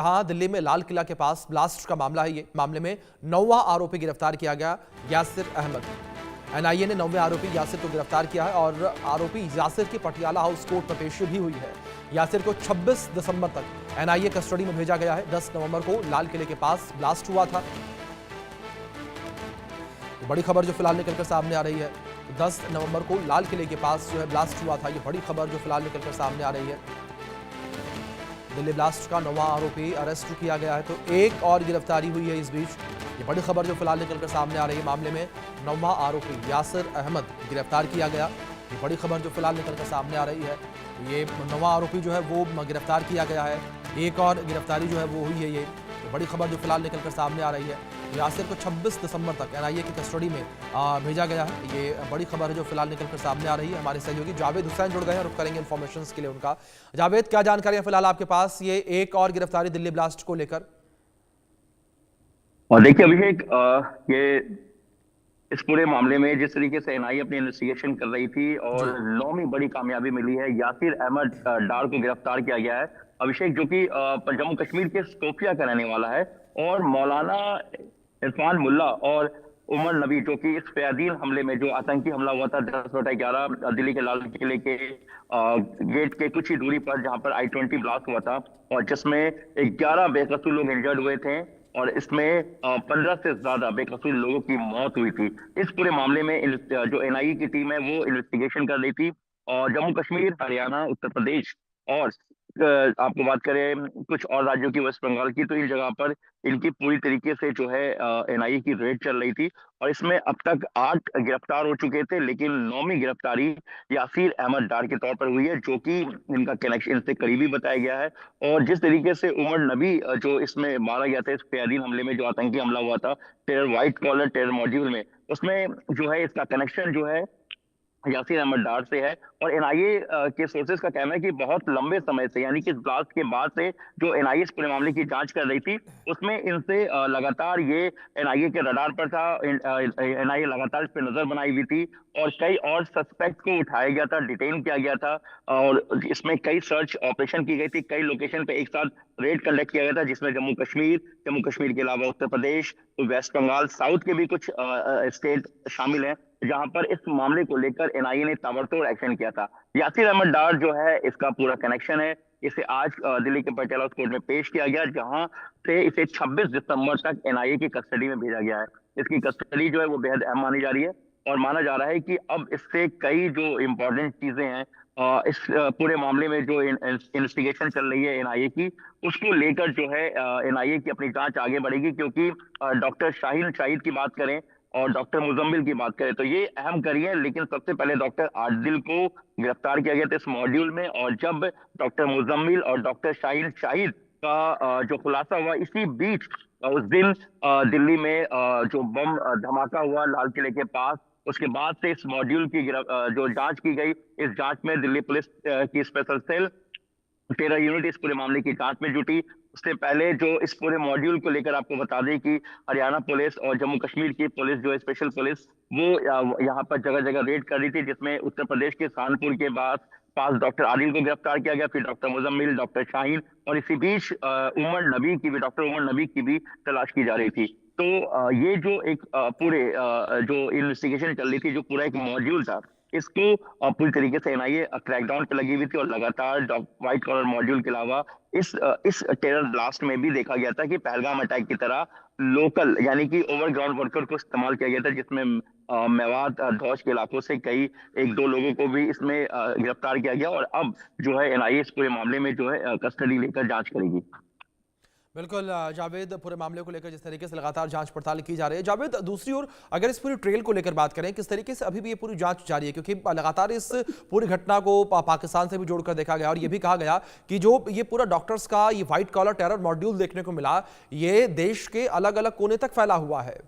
हाँ, दिल्ली में लाल किला के पास ब्लास्ट का मामला है। ये मामले में 9वां आरोपी गिरफ्तार किया गया, यासिर अहमद। एनआईए ने 9वें आरोपी यासिर को गिरफ्तार किया है और आरोपी यासिर की पटियाला हाउस कोर्ट में पेशी भी हुई है। यासिर को 26 दिसंबर तक एनआईए कस्टडी में भेजा गया है। 10 नवंबर को लाल किले के पास ब्लास्ट हुआ था। बड़ी खबर जो फिलहाल निकलकर सामने आ रही है, 10 नवंबर को लाल किले के पास जो है ब्लास्ट हुआ था। ये बड़ी खबर जो फिलहाल निकलकर सामने आ रही है। दिल्ली ब्लास्ट का 9वां आरोपी अरेस्ट किया गया है, तो एक और गिरफ्तारी हुई है इस बीच। ये बड़ी खबर जो फिलहाल निकलकर सामने आ रही है, मामले में 9वां आरोपी यासिर अहमद गिरफ्तार किया गया। ये बड़ी खबर जो फिलहाल निकलकर सामने आ रही है, ये 9वां आरोपी जो है वो गिरफ्तार किया गया है। एक और गिरफ्तारी जो है वो हुई है। ये बड़ी खबर जो फिलहाल निकलकर सामने आ रही है। यासिर को 26 दिसंबर तक एनआईए की कस्टडी में भेजा गया है। ये बड़ी खबर है जो फिलहाल निकलकर सामने आ रही है। हमारे सहयोगी जावेद हुसैन जुड़ गए हैं, रुक करेंगे इन्फॉर्मेशन के लिए उनका। जावेद, क्या जानकारी फिलहाल आपके पास ये एक और गिरफ्तारी दिल्ली ब्लास्ट को लेकर? और देखिए अभिषेक, ये इस पूरे मामले में जिस तरीके से एनआईए अपनी इन्वेस्टिगेशन कर रही थी और जी। 9वीं बड़ी कामयाबी मिली है, यासिर अहमद डार को गिरफ्तार किया गया है अभिषेक, जो कि जम्मू कश्मीर के शोपियां का रहने वाला है, और मौलाना इरफान मुल्ला और उमर नबी, जो कि इस फयादीन हमले में, जो आतंकी हमला हुआ था 10/11 दिल्ली के लाल किले के गेट के कुछ ही दूरी पर, जहां पर I-20 ब्लास्ट हुआ था और जिसमें 11 बेकसूर लोग इंजर्ड हुए थे और इसमें 15 से ज्यादा बेकसूर लोगों की मौत हुई थी। इस पूरे मामले में जो एनआईए की टीम है वो इन्वेस्टिगेशन कर रही थी, और जम्मू कश्मीर, हरियाणा, उत्तर प्रदेश और आपको बात करें कुछ और राज्यों की, वेस्ट बंगाल की, तो इन जगह पर इनकी पूरी तरीके से जो है एनआईए की रेड चल रही थी और इसमें अब तक 8 गिरफ्तार हो चुके थे, लेकिन 9वीं गिरफ्तारी यासिर अहमद डार के तौर पर हुई है, जो कि इनका कनेक्शन इनसे करीबी बताया गया है। और जिस तरीके से उमर नबी जो इसमें मारा गया था, इस फयादीन हमले में, जो आतंकी हमला हुआ था terror white collar terror module में, उसमें जो है इसका कनेक्शन जो है यासीर अहमद डार से है। और एनआईए के सोर्सेज का कहना है कि बहुत लंबे समय से, यानी कि इस ब्लास्ट के बाद से जो एनआईए इस पूरे मामले की जांच कर रही थी, उसमें इनसे लगातार ये एनआईए के रडार पर था। एनआईए लगातार इस पर नजर बनाई हुई थी और कई और सस्पेक्ट को उठाया गया था, डिटेन किया गया था, और इसमें कई सर्च ऑपरेशन की गई थी। कई लोकेशन पे एक साथ रेड कंडक्ट किया गया था, जिसमें जम्मू कश्मीर के अलावा उत्तर प्रदेश, वेस्ट बंगाल, साउथ के भी कुछ स्टेट शामिल हैं, जहां पर इस मामले को लेकर एनआईए ने ताबड़तोड़ एक्शन किया था। यासिर अहमद डार जो है, इसका पूरा कनेक्शन है। इसे आज दिल्ली के पटियाला कोर्ट में पेश किया गया, जहां से इसे 26 दिसंबर तक एनआईए की कस्टडी में भेजा गया है। इसकी कस्टडी जो है वो बेहद अहम मानी जा रही है और माना जा रहा है कि अब इससे कई जो इम्पोर्टेंट चीजें हैं इस पूरे मामले में, जो इन्वेस्टिगेशन चल रही है एनआईए की, उसको लेकर जो है एनआईए की अपनी जांच आगे बढ़ेगी। क्योंकि डॉक्टर शाहीन शाहिद की बात करें और डॉक्टर मुजम्मिल की बात करें तो ये अहम कड़ी है, लेकिन सबसे पहले डॉक्टर आदिल को गिरफ्तार किया गया था इस मॉड्यूल में, और जब डॉक्टर मुजम्मिल और डॉक्टर शाहीन शाहिद का जो खुलासा हुआ, इसी बीच उस दिन दिल्ली में जो बम धमाका हुआ लाल किले के पास, उसके बाद से इस मॉड्यूल की जो जांच की गई, इस जांच में दिल्ली पुलिस की स्पेशल सेल, टेरर यूनिट इस पूरे मामले की जांच में जुटी। उससे पहले जो इस पूरे मॉड्यूल को लेकर आपको बता दें कि हरियाणा पुलिस और जम्मू कश्मीर की पुलिस, जो स्पेशल पुलिस, वो यहाँ पर जगह जगह रेड कर रही थी, जिसमें उत्तर प्रदेश के कानपुर के पास डॉक्टर आदिल को गिरफ्तार किया गया, फिर डॉक्टर मुजम्मिल, डॉक्टर शाहीन, और इसी बीच डॉक्टर उमर नबी की भी तलाश की जा रही थी। तो ये जो एक पूरे जो इन्वेस्टिगेशन चल रही थी, जो पूरा एक मॉड्यूल था, इसको पूरी तरीके से एनआईए क्रैकडाउन पे लगी हुई थी, और लगातार व्हाइट कॉलर मॉड्यूल के अलावा इस टेरर ब्लास्ट में भी देखा गया था कि पहलगाम अटैक की तरह लोकल, यानी कि ओवरग्राउंड वर्कर को इस्तेमाल किया गया था, जिसमें मेवात धौज के इलाकों से कई 1-2 लोगों को भी इसमें गिरफ्तार किया गया, और अब जो है एनआईए इस पूरे मामले में जो है कस्टडी लेकर जांच करेगी। बिल्कुल जावेद, पूरे मामले को लेकर जिस तरीके से लगातार जांच पड़ताल की जा रही है। जावेद, दूसरी ओर अगर इस पूरी ट्रेल को लेकर बात करें, किस तरीके से अभी भी ये पूरी जांच जारी है? क्योंकि लगातार इस पूरी घटना को पाकिस्तान से भी जोड़कर देखा गया और ये भी कहा गया कि जो ये पूरा डॉक्टर्स का ये व्हाइट कॉलर टेरर मॉड्यूल देखने को मिला, ये देश के अलग अलग कोने तक फैला हुआ है।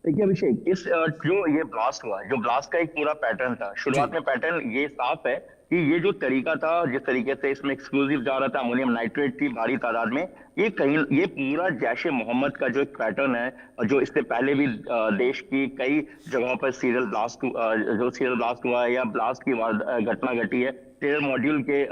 देखिए अभिषेक, इस जो ये ब्लास्ट हुआ, जो ब्लास्ट का एक पूरा पैटर्न था, जी। शुरुआत में पैटर्न ये साफ है कि ये जो तरीका था, जिस तरीके से इसमें एक्सप्लोजिव जा रहा था, अमोनियम नाइट्रेट थी भारी तादाद में, ये पूरा जैश ए मोहम्मद का जो एक पैटर्न है, जो इससे पहले भी देश की कई जगहों पर जो सीरियल ब्लास्ट हुआ है या ब्लास्ट की घटना घटी है, टेरर मॉड्यूल के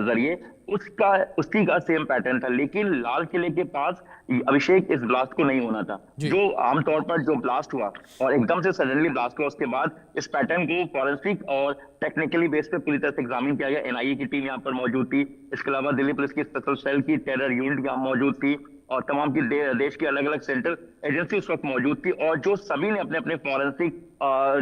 जरिए उसी का सेम पैटर्न था, लेकिन लाल किले के पास अभिषेक इस ब्लास्ट को नहीं होना था। जो आमतौर पर जो ब्लास्ट हुआ और एकदम से सडनली ब्लास्ट हुआ, उसके बाद इस पैटर्न को फॉरेंसिक और टेक्निकली बेस पे पूरी तरह से एग्जामिन किया गया। एनआईए की टीम यहाँ पर मौजूद थी, इसके अलावा दिल्ली पुलिस की स्पेशल सेल की टेरर यूनिट यहाँ मौजूद थी और तमाम की देश की अलग अलग सेंट्रल एजेंसी उस वक्त मौजूद थी, और जो सभी ने अपने अपने फॉरेंसिक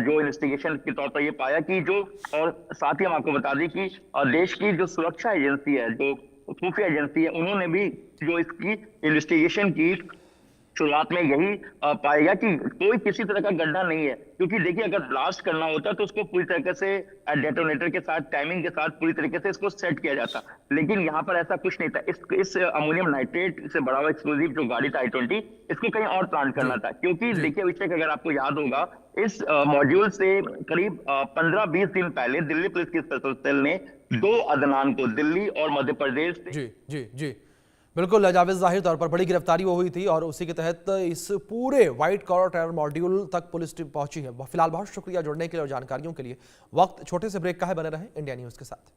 जो इन्वेस्टिगेशन के तौर पर ये पाया कि जो, और साथ ही हम आपको बता दें कि देश की जो सुरक्षा एजेंसी है, जो खुफिया एजेंसी है, उन्होंने भी जो इसकी इन्वेस्टिगेशन की शुरुआत में यही पाएगा कि कोई किसी तरह का गड्ढा नहीं है, क्योंकि देखिए अगर ब्लास्ट करना होता तो उसको पूरी तरीके से डेटोनेटर के साथ, टाइमिंग के साथ पूरी तरीके से इसको सेट किया जाता, लेकिन यहाँ पर ऐसा कुछ नहीं था। इस अमोनियम नाइट्रेट से बड़ा हुआ एक्सप्लोजिव जो गाड़ी था I-20, इसको कहीं और प्लांट करना था, क्योंकि देखिए अभिषेक, अगर आपको याद होगा, इस मॉड्यूल से करीब 15-20 दिन पहले दिल्ली पुलिस की स्पेशल सेल ने 2 अदनान को दिल्ली और मध्य प्रदेश से जी बिल्कुल जावेद, जाहिर तौर पर बड़ी गिरफ्तारी वो हुई थी और उसी के तहत इस पूरे व्हाइट कॉलर टेरर मॉड्यूल तक पुलिस टीम पहुंची है। फिलहाल बहुत शुक्रिया जुड़ने के लिए और जानकारियों के लिए। वक्त छोटे से ब्रेक का है, बने रहें इंडिया न्यूज के साथ।